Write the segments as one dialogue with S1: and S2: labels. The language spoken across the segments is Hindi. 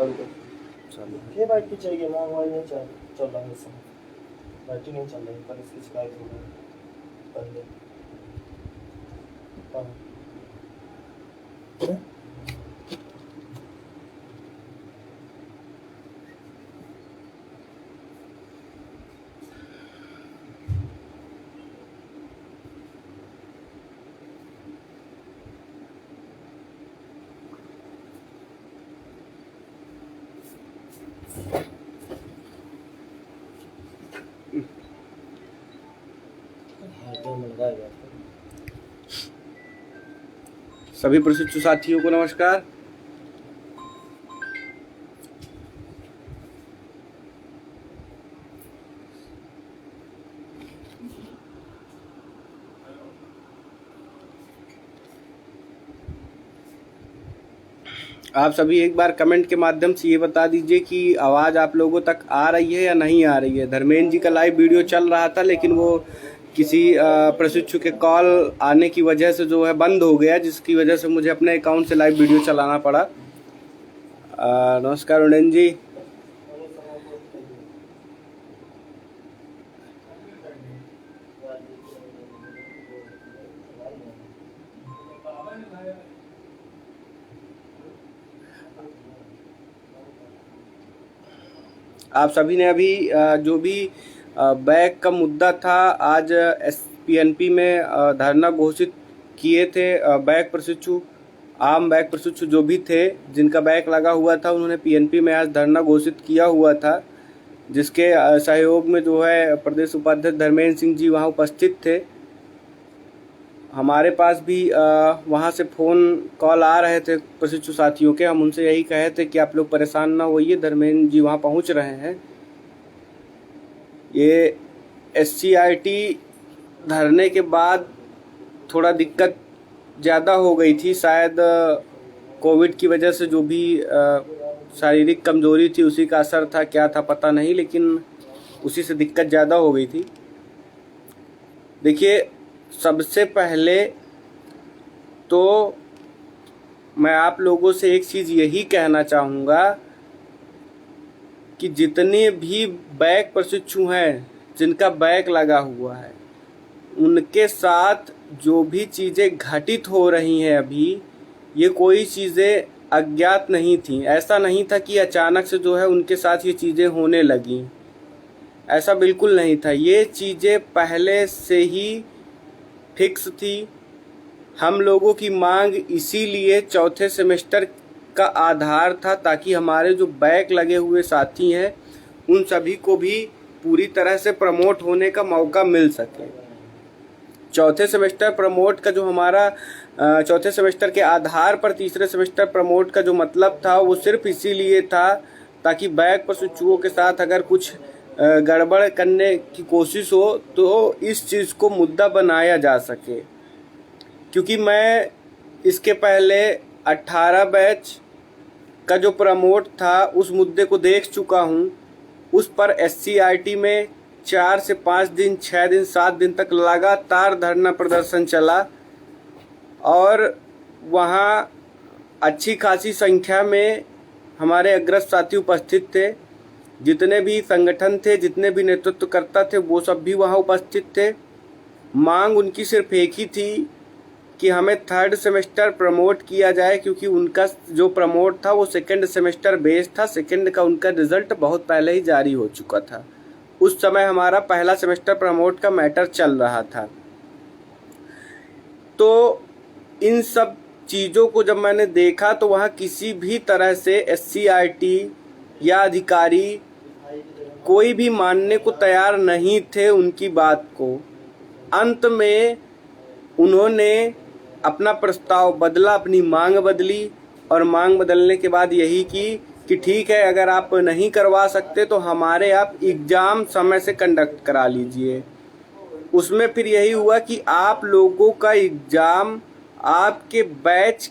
S1: ये बैटरी चाहिए ना, मोबाइल नहीं चल रहा है इस समय, बैटरी नहीं चल रही, पर इसकी शिकायत हो गई पहले।
S2: सभी प्रशिक्षु साथियों को नमस्कार। आप सभी एक बार कमेंट के माध्यम से ये बता दीजिए कि आवाज़ आप लोगों तक आ रही है या नहीं आ रही है। धर्मेंद्र जी का लाइव वीडियो चल रहा था, लेकिन वो किसी प्रशिक्षु के कॉल आने की वजह से जो है बंद हो गया, जिसकी वजह से मुझे अपने अकाउंट से लाइव वीडियो चलाना पड़ा। नमस्कार उड़न जी। आप सभी ने अभी जो भी बैक का मुद्दा था, आज एसपीएनपी में धरना घोषित किए थे। बैक प्रशिक्षु, आम बैक प्रशिक्षु जो भी थे, जिनका बैक लगा हुआ था, उन्होंने पीएनपी में आज धरना घोषित किया हुआ था, जिसके सहयोग में जो है प्रदेश उपाध्यक्ष धर्मेंद्र सिंह जी वहाँ उपस्थित थे। हमारे पास भी वहाँ से फ़ोन कॉल आ रहे थे प्रशिक्षु साथियों के। हम उनसे यही कहे थे कि आप लोग परेशान ना होइए, धर्मेंद्र जी वहाँ पहुँच रहे हैं। ये SCRT धरने के बाद थोड़ा दिक्कत ज़्यादा हो गई थी, शायद कोविड की वजह से जो भी शारीरिक कमजोरी थी उसी का असर था, क्या था पता नहीं, लेकिन उसी से दिक्कत ज़्यादा हो गई थी। देखिए, सबसे पहले तो मैं आप लोगों से एक चीज़ यही कहना चाहूँगा कि जितने भी बैक प्रशिक्षु हैं, जिनका बैक लगा हुआ है, उनके साथ जो भी चीज़ें घटित हो रही हैं अभी, ये कोई चीज़ें अज्ञात नहीं थी। ऐसा नहीं था कि अचानक से जो है उनके साथ ये चीज़ें होने लगीं, ऐसा बिल्कुल नहीं था। ये चीज़ें पहले से ही फिक्स थी। हम लोगों की मांग इसीलिए चौथे सेमेस्टर का आधार था, ताकि हमारे जो बैक लगे हुए साथी हैं उन सभी को भी पूरी तरह से प्रमोट होने का मौका मिल सके। चौथे सेमेस्टर प्रमोट का जो हमारा चौथे सेमेस्टर के आधार पर तीसरे सेमेस्टर प्रमोट का जो मतलब था, वो सिर्फ इसीलिए था ताकि बैक प्रशिक्षुओं के साथ अगर कुछ गड़बड़ करने की कोशिश हो तो इस चीज़ को मुद्दा बनाया जा सके। क्योंकि मैं इसके पहले 18 बैच का जो प्रमोट था उस मुद्दे को देख चुका हूँ। उस पर SCRT में 4 से 5 दिन, 6 दिन, 7 दिन तक लगातार धरना प्रदर्शन चला और वहाँ अच्छी खासी संख्या में हमारे अग्रज साथी उपस्थित थे। जितने भी संगठन थे, जितने भी नेतृत्वकर्ता थे, वो सब भी वहाँ उपस्थित थे। मांग उनकी सिर्फ एक ही थी कि हमें 3rd सेमेस्टर प्रमोट किया जाए, क्योंकि उनका जो प्रमोट था वो 2nd सेमेस्टर बेस्ड था। 2nd का उनका रिजल्ट बहुत पहले ही जारी हो चुका था। उस समय हमारा पहला सेमेस्टर प्रमोट का मैटर चल रहा था। तो इन सब चीज़ों को जब मैंने देखा तो वहाँ किसी भी तरह से SCRT या अधिकारी कोई भी मानने को तैयार नहीं थे उनकी बात को। अंत में उन्होंने अपना प्रस्ताव बदला, अपनी मांग बदली, और मांग बदलने के बाद यही की कि ठीक है, अगर आप नहीं करवा सकते तो हमारे आप एग्ज़ाम समय से कंडक्ट करा लीजिए। उसमें फिर यही हुआ कि आप लोगों का एग्ज़ाम आपके बैच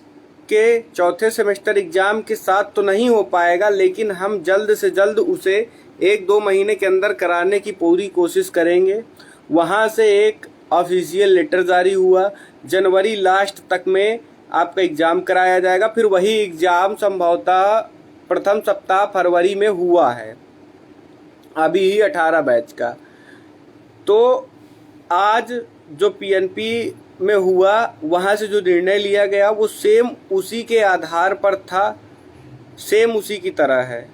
S2: के चौथे सेमेस्टर एग्ज़ाम के साथ तो नहीं हो पाएगा, लेकिन हम जल्द से जल्द उसे 1-2 महीने के अंदर कराने की पूरी कोशिश करेंगे। वहाँ से एक ऑफिशियल लेटर जारी हुआ, जनवरी लास्ट तक में आपका एग्ज़ाम कराया जाएगा। फिर वही एग्ज़ाम संभवतः प्रथम सप्ताह फरवरी में हुआ है, अभी ही 18 बैच का। तो आज जो पीएनपी में हुआ वहाँ से जो निर्णय लिया गया वो सेम उसी के आधार पर था, सेम उसी की तरह है।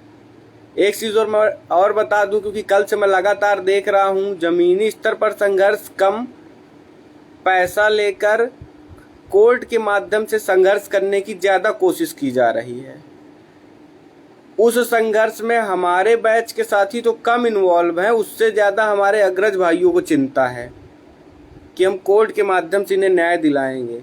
S2: एक चीज़ और मैं और बता दूं, क्योंकि कल से मैं लगातार देख रहा हूं ज़मीनी स्तर पर संघर्ष कम, पैसा लेकर कोर्ट के माध्यम से संघर्ष करने की ज़्यादा कोशिश की जा रही है। उस संघर्ष में हमारे बैच के साथी तो कम इन्वॉल्व हैं, उससे ज़्यादा हमारे अग्रज भाइयों को चिंता है कि हम कोर्ट के माध्यम से इन्हें न्याय दिलाएंगे।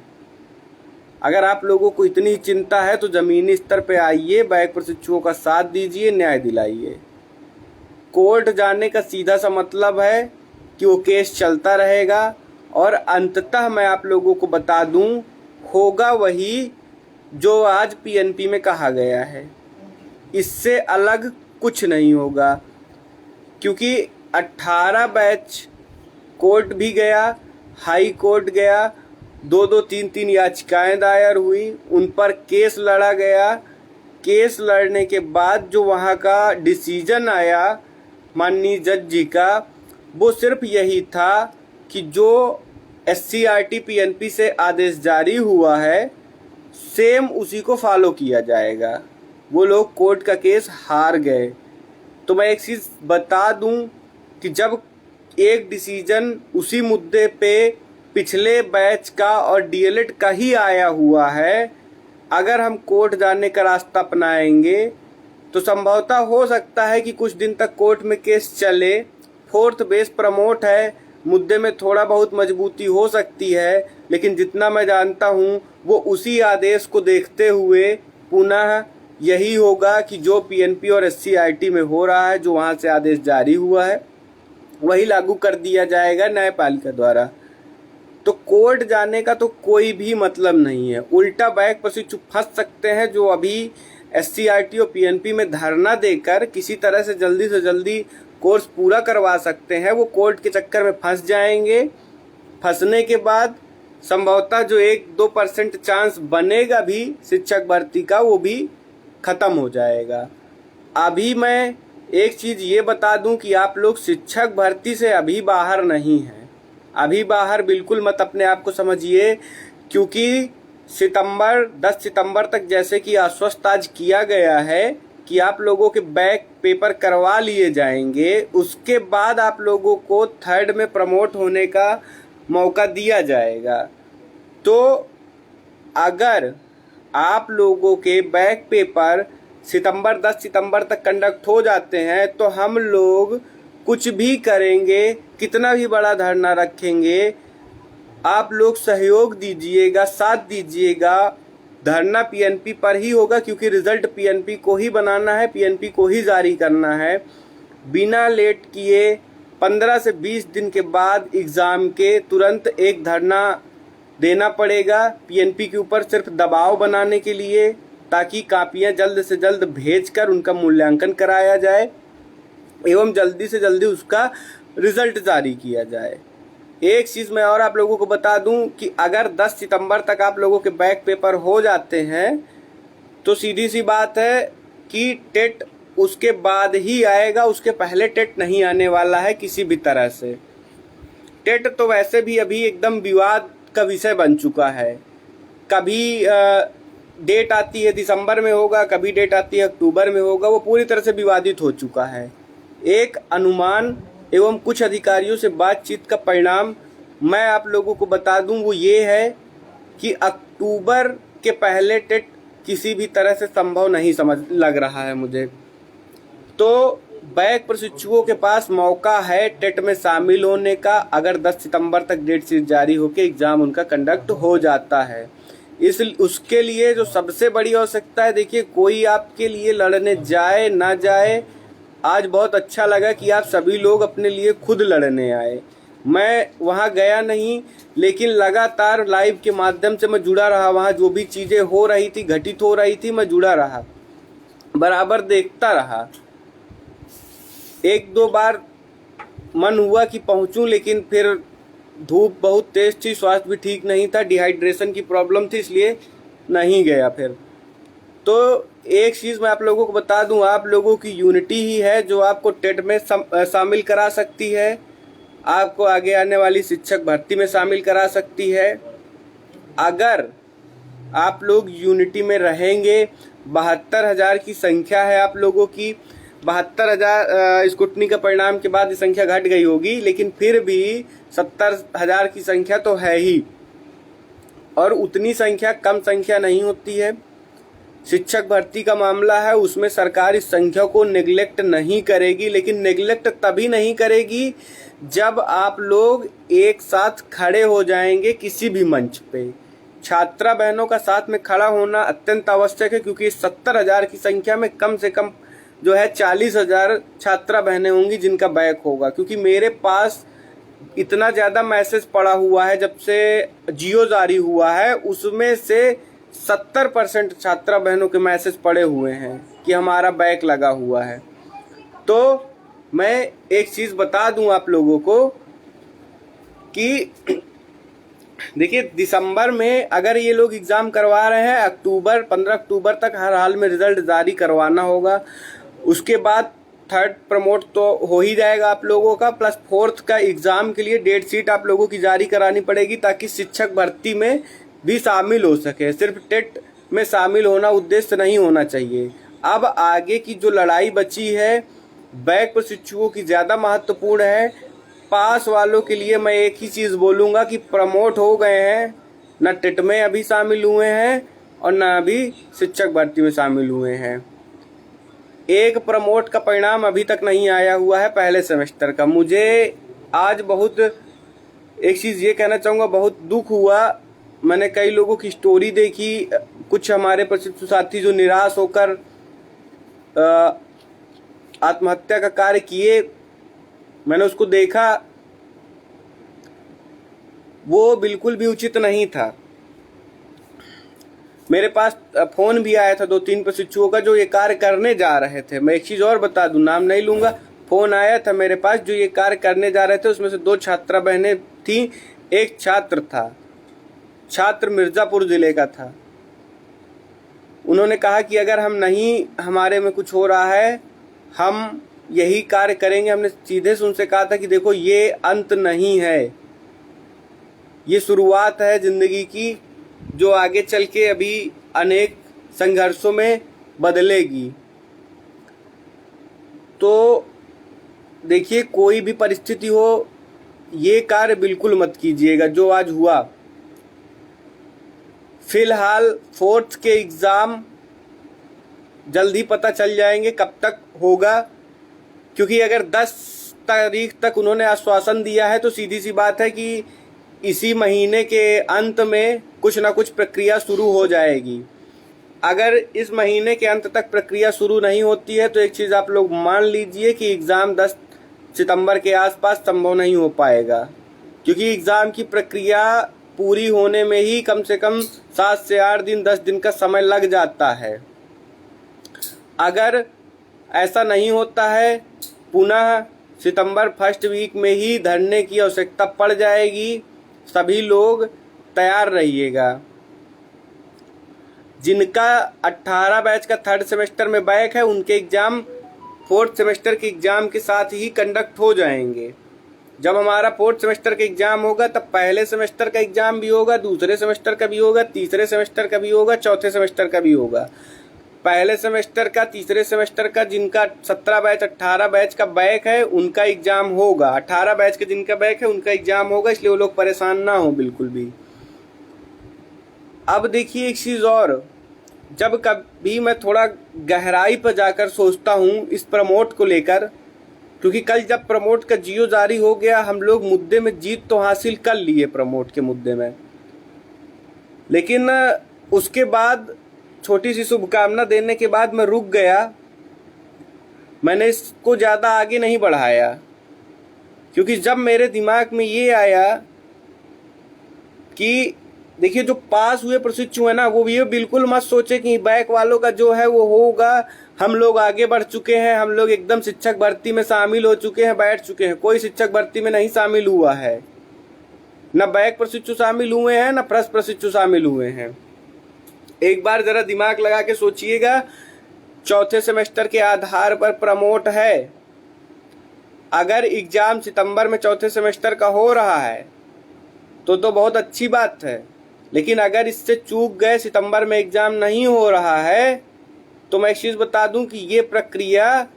S2: अगर आप लोगों को इतनी चिंता है तो ज़मीनी स्तर पे आइए, बैक प्रशिक्षुओं का साथ दीजिए, न्याय दिलाइए। कोर्ट जाने का सीधा सा मतलब है कि वो केस चलता रहेगा और अंततः मैं आप लोगों को बता दूं, होगा वही जो आज पीएनपी में कहा गया है, इससे अलग कुछ नहीं होगा। क्योंकि 18 बैच कोर्ट भी गया, हाई कोर्ट गया, 2-2, 3-3 याचिकाएं दायर हुई, उन पर केस लड़ा गया। केस लड़ने के बाद जो वहाँ का डिसीजन आया माननीय जज जी का, वो सिर्फ यही था कि जो SCRT PNP से आदेश जारी हुआ है सेम उसी को फॉलो किया जाएगा। वो लोग कोर्ट का केस हार गए। तो मैं एक चीज़ बता दूं कि जब एक डिसीजन उसी मुद्दे पे पिछले बैच का और डीएलएड का ही आया हुआ है, अगर हम कोर्ट जाने का रास्ता अपनाएंगे तो संभवतः हो सकता है कि कुछ दिन तक कोर्ट में केस चले। फोर्थ बेस प्रमोट है, मुद्दे में थोड़ा बहुत मजबूती हो सकती है, लेकिन जितना मैं जानता हूँ वो उसी आदेश को देखते हुए पुनः यही होगा कि जो पीएनपी और SCRT में हो रहा है, जो वहाँ से आदेश जारी हुआ है वही लागू कर दिया जाएगा न्यायपालिका द्वारा। तो कोर्ट जाने का तो कोई भी मतलब नहीं है। उल्टा बैक प्रशिक्षु फंस सकते हैं, जो अभी SCRT और PNP में धरना देकर किसी तरह से जल्दी कोर्स पूरा करवा सकते हैं, वो कोर्ट के चक्कर में फंस जाएंगे। फंसने के बाद संभवतः जो 1-2% चांस बनेगा भी शिक्षक भर्ती का, वो भी ख़त्म हो जाएगा। अभी मैं एक चीज़ ये बता दूं कि आप लोग शिक्षक भर्ती से अभी बाहर नहीं हैं। अभी बाहर बिल्कुल मत अपने आप को समझिए, क्योंकि 10 सितंबर तक जैसे कि आश्वस्त आज किया गया है कि आप लोगों के बैक पेपर करवा लिए जाएंगे, उसके बाद आप लोगों को 3rd में प्रमोट होने का मौका दिया जाएगा। तो अगर आप लोगों के बैक पेपर 10 सितंबर तक कंडक्ट हो जाते हैं तो हम लोग कुछ भी करेंगे, कितना भी बड़ा धरना रखेंगे, आप लोग सहयोग दीजिएगा, साथ दीजिएगा। धरना पीएनपी पर ही होगा, क्योंकि रिजल्ट पीएनपी को ही बनाना है, पीएनपी को ही जारी करना है। बिना लेट किए 15 से 20 दिन के बाद एग्ज़ाम के तुरंत एक धरना देना पड़ेगा पीएनपी के ऊपर, सिर्फ दबाव बनाने के लिए, ताकि कापियाँ जल्द से जल्द भेजकर उनका मूल्यांकन कराया जाए एवं जल्दी से जल्दी उसका रिजल्ट जारी किया जाए। एक चीज़ मैं और आप लोगों को बता दूं कि अगर 10 सितंबर तक आप लोगों के बैक पेपर हो जाते हैं तो सीधी सी बात है कि टेट उसके बाद ही आएगा, उसके पहले टेट नहीं आने वाला है किसी भी तरह से। टेट तो वैसे भी अभी एकदम विवाद का विषय बन चुका है। कभी डेट आती है दिसंबर में होगा, कभी डेट आती है अक्टूबर में होगा, वो पूरी तरह से विवादित हो चुका है। एक अनुमान एवं कुछ अधिकारियों से बातचीत का परिणाम मैं आप लोगों को बता दूं, वो ये है कि अक्टूबर के पहले टेट किसी भी तरह से संभव नहीं समझ लग रहा है मुझे। तो बैक प्रशिक्षुओं के पास मौका है टेट में शामिल होने का, अगर 10 सितंबर तक डेट शीट जारी होकर एग्ज़ाम उनका कंडक्ट हो जाता है। उसके लिए जो सबसे बड़ी आवश्यकता है, देखिए कोई आपके लिए लड़ने जाए ना जाए, आज बहुत अच्छा लगा कि आप सभी लोग अपने लिए खुद लड़ने आए। मैं वहाँ गया नहीं, लेकिन लगातार लाइव के माध्यम से मैं जुड़ा रहा। वहाँ जो भी चीज़ें हो रही थी, घटित हो रही थी, मैं जुड़ा रहा, बराबर देखता रहा। 1-2 बार मन हुआ कि पहुँचूँ, लेकिन फिर धूप बहुत तेज़ थी, स्वास्थ्य भी ठीक नहीं था, डिहाइड्रेशन की प्रॉब्लम थी, इसलिए नहीं गया फिर। तो एक चीज़ मैं आप लोगों को बता दूं, आप लोगों की यूनिटी ही है जो आपको टेट में शामिल करा सकती है, आपको आगे आने वाली शिक्षक भर्ती में शामिल करा सकती है। अगर आप लोग यूनिटी में रहेंगे, 72,000 की संख्या है आप लोगों की। 72,000 स्कूटनी का परिणाम के बाद ये संख्या घट गई होगी, लेकिन फिर भी 70,000 की संख्या तो है ही, और उतनी संख्या कम संख्या नहीं होती है। शिक्षक भर्ती का मामला है, उसमें सरकार इस संख्या को नेग्लेक्ट नहीं करेगी, लेकिन नेग्लेक्ट तभी नहीं करेगी जब आप लोग एक साथ खड़े हो जाएंगे किसी भी मंच पे। छात्रा बहनों का साथ में खड़ा होना अत्यंत आवश्यक है, क्योंकि 70,000 की संख्या में कम से कम जो है 40,000 छात्रा बहनें होंगी जिनका बैक होगा। क्योंकि मेरे पास इतना ज़्यादा मैसेज पड़ा हुआ है जब से जियो जारी हुआ है, उसमें से 70% छात्रा बहनों के मैसेज पड़े हुए हैं कि हमारा बैक लगा हुआ है। तो मैं एक चीज़ बता दूं आप लोगों को कि देखिए, दिसंबर में अगर ये लोग एग्ज़ाम करवा रहे हैं, 15 अक्टूबर तक हर हाल में रिजल्ट जारी करवाना होगा। उसके बाद 3rd प्रमोट तो हो ही जाएगा आप लोगों का, प्लस 4th का एग्ज़ाम के लिए डेट शीट आप लोगों की जारी करानी पड़ेगी, ताकि शिक्षक भर्ती में भी शामिल हो सके। सिर्फ टेट में शामिल होना उद्देश्य नहीं होना चाहिए। अब आगे की जो लड़ाई बची है बैक प्रशिक्षुओं की ज़्यादा महत्वपूर्ण है। पास वालों के लिए मैं एक ही चीज़ बोलूँगा कि प्रमोट हो गए हैं, न टेट में अभी शामिल हुए हैं और न अभी शिक्षक भर्ती में शामिल हुए हैं। एक प्रमोट का परिणाम अभी तक नहीं आया हुआ है पहले सेमेस्टर का। मुझे आज बहुत एक चीज़ ये कहना चाहूँगा, बहुत दुख हुआ। मैंने कई लोगों की स्टोरी देखी, कुछ हमारे प्रशिक्षु साथी जो निराश होकर आत्महत्या का कार्य किए, मैंने उसको देखा, वो बिल्कुल भी उचित नहीं था। मेरे पास फ़ोन भी आया था 2-3 प्रशिक्षुओं का जो ये कार्य करने जा रहे थे। मैं एक चीज़ और बता दूं, नाम नहीं लूँगा, फ़ोन आया था मेरे पास जो ये कार्य करने जा रहे थे। उसमें से 2 छात्रा बहनें थीं, एक छात्र था, छात्र मिर्ज़ापुर ज़िले का था। उन्होंने कहा कि अगर हमारे में कुछ हो रहा है, हम यही कार्य करेंगे। हमने सीधे से उनसे कहा था कि देखो, ये अंत नहीं है, ये शुरुआत है ज़िंदगी की, जो आगे चल के अभी अनेक संघर्षों में बदलेगी। तो देखिए, कोई भी परिस्थिति हो, ये कार्य बिल्कुल मत कीजिएगा जो आज हुआ। फिलहाल 4th के एग्ज़ाम जल्द ही पता चल जाएंगे कब तक होगा, क्योंकि अगर 10 तारीख तक उन्होंने आश्वासन दिया है तो सीधी सी बात है कि इसी महीने के अंत में कुछ ना कुछ प्रक्रिया शुरू हो जाएगी। अगर इस महीने के अंत तक प्रक्रिया शुरू नहीं होती है तो एक चीज़ आप लोग मान लीजिए कि एग्ज़ाम 10 सितंबर के आसपास संभव नहीं हो पाएगा, क्योंकि एग्ज़ाम की प्रक्रिया पूरी होने में ही कम से कम 7 से 8 दिन 10 दिन का समय लग जाता है। अगर ऐसा नहीं होता है, पुनः सितंबर 1st वीक में ही धरने की आवश्यकता पड़ जाएगी। सभी लोग तैयार रहिएगा। जिनका 18 बैच का 3rd सेमेस्टर में बैक है, उनके एग्ज़ाम 4th सेमेस्टर के एग्ज़ाम के साथ ही कंडक्ट हो जाएंगे। जब हमारा 4th सेमेस्टर का एग्ज़ाम होगा तब पहले सेमेस्टर का एग्ज़ाम भी होगा, दूसरे सेमेस्टर का भी होगा, तीसरे सेमेस्टर का भी होगा, चौथे सेमेस्टर का भी होगा। पहले सेमेस्टर का, तीसरे सेमेस्टर का जिनका 17 बैच 18 बैच का बैक है उनका एग्ज़ाम होगा, 18 बैच के जिनका बैक है उनका एग्ज़ाम होगा, इसलिए वो लोग परेशान ना हो बिल्कुल भी। अब देखिए एक चीज़ और, जब कभी मैं थोड़ा गहराई पर जाकर सोचता हूँ इस प्रमोट को लेकर, क्योंकि कल जब प्रमोट का जियो जारी हो गया, हम लोग मुद्दे में जीत तो हासिल कर लिए प्रमोट के मुद्दे में, लेकिन उसके बाद छोटी सी शुभकामना देने के बाद मैं रुक गया। मैंने इसको ज़्यादा आगे नहीं बढ़ाया, क्योंकि जब मेरे दिमाग में ये आया कि देखिए, जो पास हुए प्रशिक्षु है ना, वो ये बिल्कुल मत सोचे कि बैक वालों का जो है वो होगा। हम लोग आगे बढ़ चुके हैं, हम लोग एकदम शिक्षक भर्ती में शामिल हो चुके हैं, बैठ चुके हैं। कोई शिक्षक भर्ती में नहीं शामिल हुआ है, न बैक प्रशिक्षु शामिल हुए हैं, न फर्स्ट प्रशिक्षु शामिल हुए हैं। एक बार ज़रा दिमाग लगा के सोचिएगा चौथे सेमेस्टर के आधार पर प्रमोट है। अगर एग्जाम सितंबर में चौथे सेमेस्टर का हो रहा है तो बहुत अच्छी बात है, लेकिन अगर इससे चूक गए, सितंबर में एग्जाम नहीं हो रहा है, तो मैं एक चीज़ बता दूं कि ये प्रक्रिया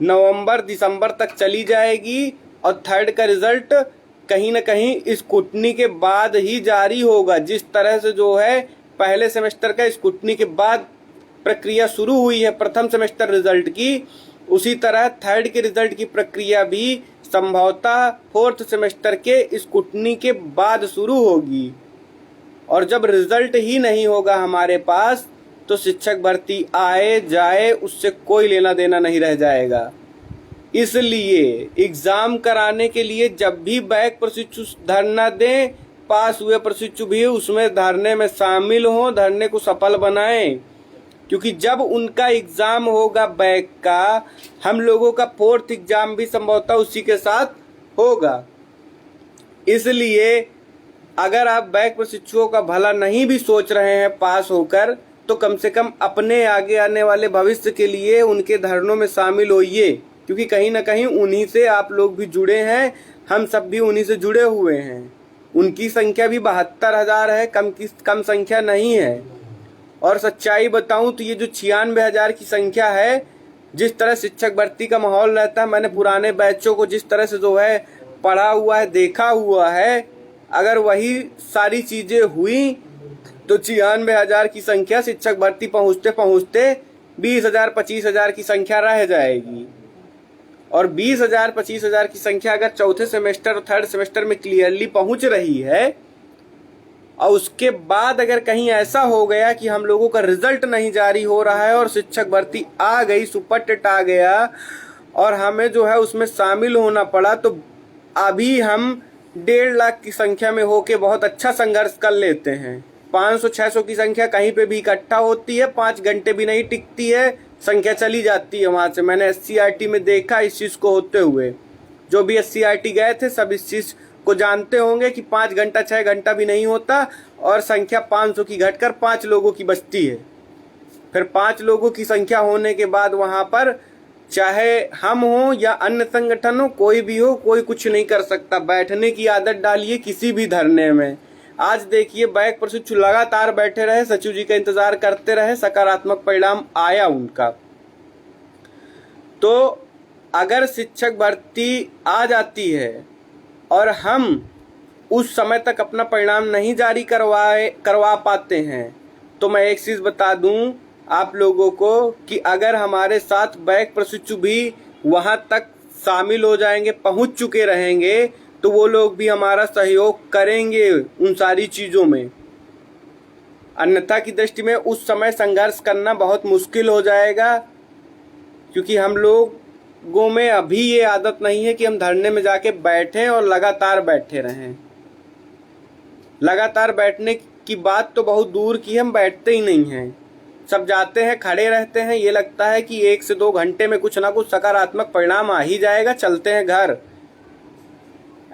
S2: नवंबर दिसंबर तक चली जाएगी और थर्ड का रिजल्ट कहीं ना कहीं स्क्रूटनी के बाद ही जारी होगा। जिस तरह से जो है पहले सेमेस्टर का स्क्रूटनी के बाद प्रक्रिया शुरू हुई है प्रथम सेमेस्टर रिजल्ट की, उसी तरह थर्ड के रिजल्ट की प्रक्रिया भी संभवतः फोर्थ सेमेस्टर के स्क्रूटनी के बाद शुरू होगी। और जब रिजल्ट ही नहीं होगा हमारे पास तो शिक्षक भर्ती आए जाए उससे कोई लेना देना नहीं रह जाएगा। इसलिए एग्जाम कराने के लिए जब भी बैक प्रशिक्षु धरना दें, पास हुए प्रशिक्षु भी उसमें धरने में शामिल हों, धरने को सफल बनाएं, क्योंकि जब उनका एग्जाम होगा बैक का, हम लोगों का फोर्थ एग्जाम भी संभवतः उसी के साथ होगा। इसलिए अगर आप बैक प्रशिक्षुओं का भला नहीं भी सोच रहे हैं पास होकर, तो कम से कम अपने आगे आने वाले भविष्य के लिए उनके धरनों में शामिल होइए, क्योंकि कहीं ना कहीं उन्हीं से आप लोग भी जुड़े हैं, हम सब भी उन्हीं से जुड़े हुए हैं। उनकी संख्या भी 72,000 है, कम संख्या नहीं है। और सच्चाई बताऊं तो ये जो 96,000 की संख्या है, जिस तरह शिक्षक भर्ती का माहौल रहता है, मैंने पुराने बैचों को जिस तरह से जो है पढ़ा हुआ है, देखा हुआ है, अगर वही सारी चीजें हुई तो 96,000 की संख्या शिक्षक भर्ती पहुंचते पहुंचते 20,000 25,000 की संख्या रह जाएगी। और 20,000 25,000 की संख्या अगर चौथे सेमेस्टर और थर्ड सेमेस्टर में क्लियरली पहुंच रही है, और उसके बाद अगर कहीं ऐसा हो गया कि हम लोगों का रिजल्ट नहीं जारी हो रहा है और शिक्षक भर्ती आ गई, सुपर टेट आ गया और हमें जो है उसमें शामिल होना पड़ा, तो अभी हम 1.5 लाख की संख्या में होके बहुत अच्छा संघर्ष कर लेते हैं। 500-600 की संख्या कहीं पे भी इकट्ठा होती है, 5 घंटे भी नहीं टिकती है, संख्या चली जाती है वहां से। मैंने SCRT में देखा इस चीज को होते हुए। जो भी SCRT गए थे सब इस चीज को जानते होंगे कि 5 घंटा 6 घंटा भी नहीं होता और संख्या 500 की घटकर 5 लोगों की बचती है। फिर 5 लोगों की संख्या होने के बाद वहां पर चाहे हम हो या अन्य संगठन हो, कोई भी हो, कोई कुछ नहीं कर सकता। बैठने की आदत डालिए किसी भी धरने में। आज देखिए बैक प्रशिक्षु लगातार बैठे रहे, सचिव जी का इंतजार करते रहे, सकारात्मक परिणाम आया उनका। तो अगर शिक्षक भर्ती आ जाती है और हम उस समय तक अपना परिणाम नहीं जारी करवा पाते हैं, तो मैं एक चीज बता दूं आप लोगों को कि अगर हमारे साथ बैक प्रशिक्षु भी वहां तक शामिल हो जाएंगे, पहुंच चुके रहेंगे, तो वो लोग भी हमारा सहयोग करेंगे उन सारी चीजों में। अन्यथा की दृष्टि में उस समय संघर्ष करना बहुत मुश्किल हो जाएगा, क्योंकि हम लोगों में अभी ये आदत नहीं है कि हम धरने में जाके बैठें और लगातार बैठे रहें। लगातार बैठने की बात तो बहुत दूर की है, हम बैठते ही नहीं हैं। सब जाते हैं, खड़े रहते हैं, ये लगता है कि 1 से 2 घंटे में कुछ ना कुछ सकारात्मक परिणाम आ ही जाएगा, चलते हैं घर।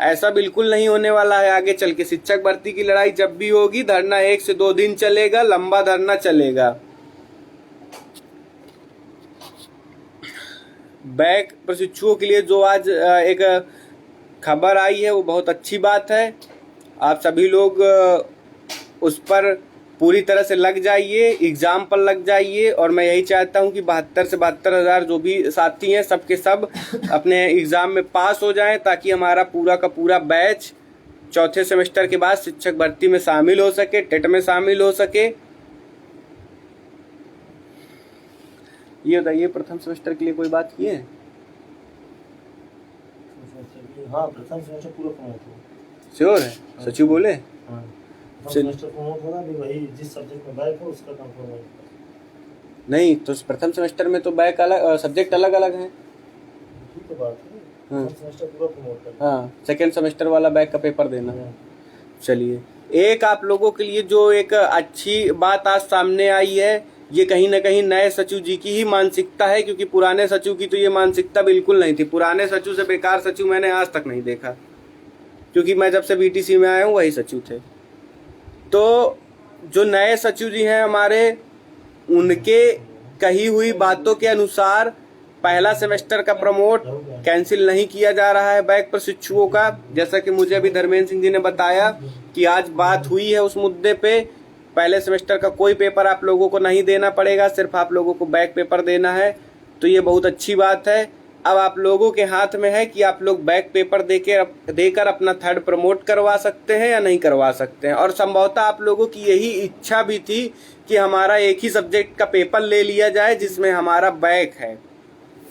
S2: ऐसा बिल्कुल नहीं होने वाला है। आगे चल के शिक्षक भर्ती की लड़ाई जब भी होगी, धरना 1 से 2 दिन चलेगा, लंबा धरना चलेगा। बैक प्रशिक्षुओं के लिए जो आज एक खबर आई है वो बहुत अच्छी बात है। आप सभी लोग उस पर पूरी तरह से लग जाइए, एग्जाम पर लग जाइए। और मैं यही चाहता हूं कि 72 से 72,000 जो भी साथी हैं सबके सब अपने एग्जाम में पास हो जाएं, ताकि हमारा पूरा का पूरा बैच चौथे सेमेस्टर के बाद शिक्षक भर्ती में शामिल हो सके, टेट में शामिल हो सके। ये बताइए, प्रथम सेमेस्टर के लिए कोई बात की है?
S1: हाँ, प्रथम सेमेस्टर पूरा प्रमोट हुआ।
S2: श्योर है? सचिव बोले?
S1: हाँ, सेमेस्टर प्रमोट होगा भी, वही जिस सब्जेक्ट में बैक हो उसका कंफर्म होगा। नहीं
S2: तो प्रथम सेमेस्टर में तो बैक अलग, सब्जेक्ट अलग अलग हैं।
S1: ठीक है, बात है। हाँ, सेमेस्टर पूरा प्रमोट कर।
S2: हाँ, सेकेंड सेमेस्टर वाला बैक का पेपर देना। चलिए, एक आप लोगों के लिए जो एक अच्छी बात आज सामने आई है, ये कहीं ना कहीं नए सचिव जी की ही मानसिकता है, क्योंकि पुराने सचिव की तो ये मानसिकता बिल्कुल नहीं थी। पुराने सचिव से बेकार सचिव मैंने आज तक नहीं देखा, क्योंकि मैं जब से BTC में आया हूँ वही सचिव थे। तो जो नए सचिव जी हैं हमारे, उनके कही हुई बातों के अनुसार पहला सेमेस्टर का प्रमोट कैंसिल नहीं किया जा रहा है बैक प्रशिक्षुओं का। जैसा कि मुझे अभी धर्मेंद्र सिंह जी ने बताया कि आज बात हुई है उस मुद्दे पे। पहले सेमेस्टर का कोई पेपर आप लोगों को नहीं देना पड़ेगा, सिर्फ आप लोगों को बैक पेपर देना है। तो ये बहुत अच्छी बात है। अब आप लोगों के हाथ में है कि आप लोग बैक पेपर देकर अपना थर्ड प्रमोट करवा सकते हैं या नहीं करवा सकते हैं। और संभवतः आप लोगों की यही इच्छा भी थी कि हमारा एक ही सब्जेक्ट का पेपर ले लिया जाए जिसमें हमारा बैक है।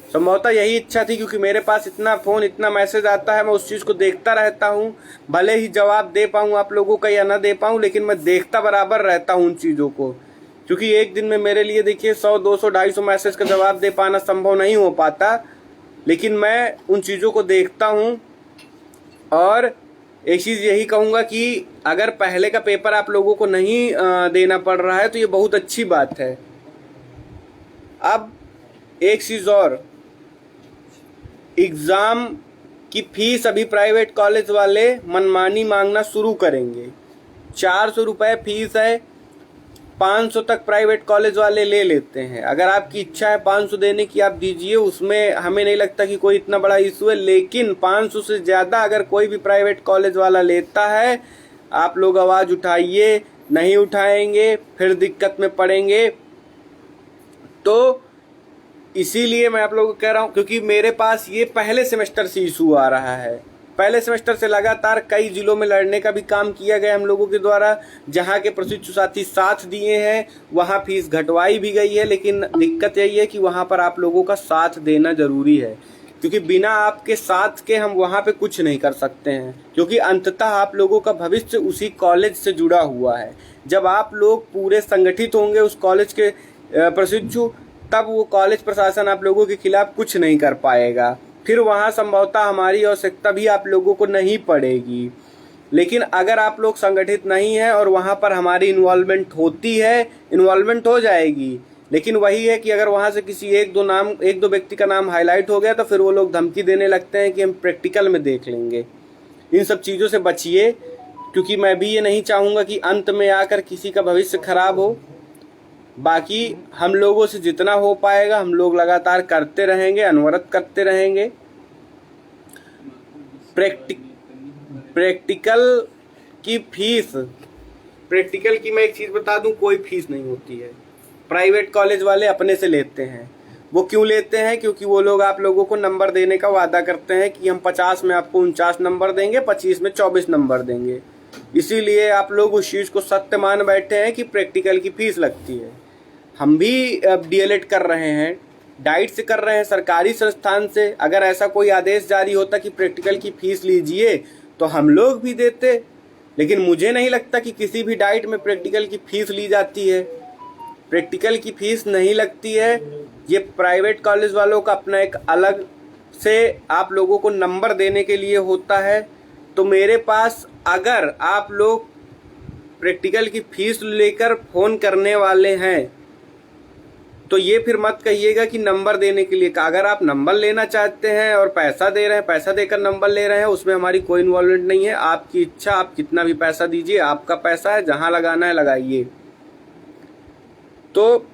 S2: संभवतः यही इच्छा थी, क्योंकि मेरे पास इतना फ़ोन इतना मैसेज आता है, मैं उस चीज़ को देखता रहता हूँ। भले ही जवाब दे पाऊँ आप लोगों का या ना दे पाऊँ, लेकिन मैं देखता बराबर रहता हूँ उन चीज़ों को। क्योंकि एक दिन में मेरे लिए देखिए 100, 200, 250 मैसेज का जवाब दे पाना संभव नहीं हो पाता, लेकिन मैं उन चीज़ों को देखता हूँ। और एक चीज़ यही कहूँगा कि अगर पहले का पेपर आप लोगों को नहीं देना पड़ रहा है तो ये बहुत अच्छी बात है। अब एक चीज़ और, एग्ज़ाम की फीस अभी प्राइवेट कॉलेज वाले मनमानी मांगना शुरू करेंगे। 400 रुपये फीस है, 500 तक प्राइवेट कॉलेज वाले ले लेते हैं। अगर आपकी इच्छा है 500 देने की, आप दीजिए, उसमें हमें नहीं लगता कि कोई इतना बड़ा इशू है। लेकिन 500 से ज़्यादा अगर कोई भी प्राइवेट कॉलेज वाला लेता है, आप लोग आवाज़ उठाइए। नहीं उठाएंगे फिर दिक्कत में पड़ेंगे। तो इसीलिए मैं आप लोगों को कह रहा हूँ, क्योंकि मेरे पास ये पहले सेमेस्टर से इशू आ रहा है। पहले सेमेस्टर से लगातार कई जिलों में लड़ने का भी काम किया गया हम लोगों के द्वारा। जहाँ के प्रशिक्षु साथी साथ दिए हैं वहाँ फीस घटवाई भी गई है, लेकिन दिक्कत यही है कि वहाँ पर आप लोगों का साथ देना ज़रूरी है, क्योंकि बिना आपके साथ के हम वहाँ पे कुछ नहीं कर सकते हैं। क्योंकि अंततः आप लोगों का भविष्य उसी कॉलेज से जुड़ा हुआ है। जब आप लोग पूरे संगठित होंगे उस कॉलेज के प्रशिक्षु, तब वो कॉलेज प्रशासन आप लोगों के खिलाफ कुछ नहीं कर पाएगा। फिर वहाँ संभवतः हमारी आवश्यकता भी आप लोगों को नहीं पड़ेगी। लेकिन अगर आप लोग संगठित नहीं हैं और वहाँ पर हमारी इन्वॉल्वमेंट होती है, इन्वॉल्वमेंट हो जाएगी, लेकिन वही है कि अगर वहाँ से किसी एक दो व्यक्ति का नाम हाईलाइट हो गया तो फिर वो लोग धमकी देने लगते हैं कि हम प्रैक्टिकल में देख लेंगे। इन सब चीज़ों से बचिए, क्योंकि मैं भी ये नहीं चाहूँगा कि अंत में आकर किसी का भविष्य खराब हो। बाकी हम लोगों से जितना हो पाएगा हम लोग लगातार करते रहेंगे, अनवरत करते रहेंगे। प्रैक्टिकल की मैं एक चीज़ बता दूं, कोई फीस नहीं होती है। प्राइवेट कॉलेज वाले अपने से लेते हैं। वो क्यों लेते हैं? क्योंकि वो लोग आप लोगों को नंबर देने का वादा करते हैं कि हम 50 में आपको 49 नंबर देंगे, 25 में 24 नंबर देंगे। इसीलिए आप लोग उस चीज़ को सत्य मान बैठे हैं कि प्रैक्टिकल की फीस लगती है। हम भी डीएलएड कर रहे हैं, डाइट से कर रहे हैं, सरकारी संस्थान से। अगर ऐसा कोई आदेश जारी होता कि प्रैक्टिकल की फीस लीजिए तो हम लोग भी देते, लेकिन मुझे नहीं लगता कि किसी भी डाइट में प्रैक्टिकल की फीस ली जाती है। प्रैक्टिकल की फीस नहीं लगती है। ये प्राइवेट कॉलेज वालों का अपना एक अलग से आप लोगों को नंबर देने के लिए होता है। तो मेरे पास अगर आप लोग प्रैक्टिकल की फीस लेकर फ़ोन करने वाले हैं तो ये फिर मत कहिएगा कि नंबर देने के लिए। अगर आप नंबर लेना चाहते हैं और पैसा दे रहे हैं, पैसा देकर नंबर ले रहे हैं, उसमें हमारी कोई इन्वॉल्वमेंट नहीं है। आपकी इच्छा, आप कितना भी पैसा दीजिए, आपका पैसा है, जहां लगाना है लगाइए। तो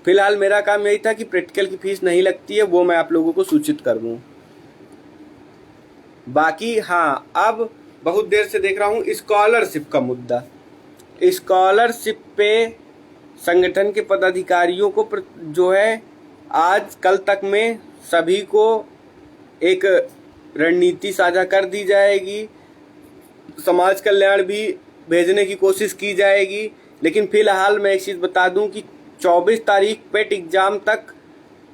S2: फिलहाल मेरा काम यही था कि प्रैक्टिकल की फीस नहीं लगती है, वो मैं आप लोगों को सूचित कर दूं। बाकी हाँ, अब बहुत देर से देख रहा हूँ स्कॉलरशिप का मुद्दा। स्कॉलरशिप पे संगठन के पदाधिकारियों को जो है आज कल तक में सभी को एक रणनीति साझा कर दी जाएगी। समाज कल्याण भी भेजने की कोशिश की जाएगी। लेकिन फिलहाल मैं एक चीज़ बता दूं कि 24 तारीख पेट एग्ज़ाम तक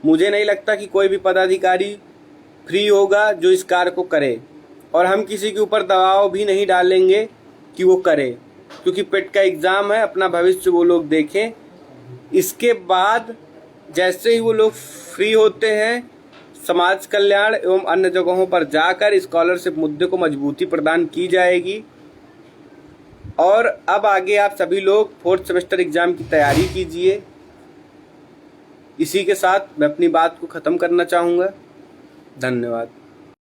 S2: मुझे नहीं लगता कि कोई भी पदाधिकारी फ्री होगा जो इस कार्य को करे। और हम किसी के ऊपर दबाव भी नहीं डालेंगे कि वो करे, क्योंकि पेट का एग्ज़ाम है, अपना भविष्य वो लोग देखें। इसके बाद जैसे ही वो लोग फ्री होते हैं, समाज कल्याण एवं अन्य जगहों पर जाकर स्कॉलरशिप मुद्दे को मजबूती प्रदान की जाएगी। और अब आगे आप सभी लोग 4th सेमेस्टर एग्ज़ाम की तैयारी कीजिए। इसी के साथ मैं अपनी बात को ख़त्म करना चाहूँगा। धन्यवाद।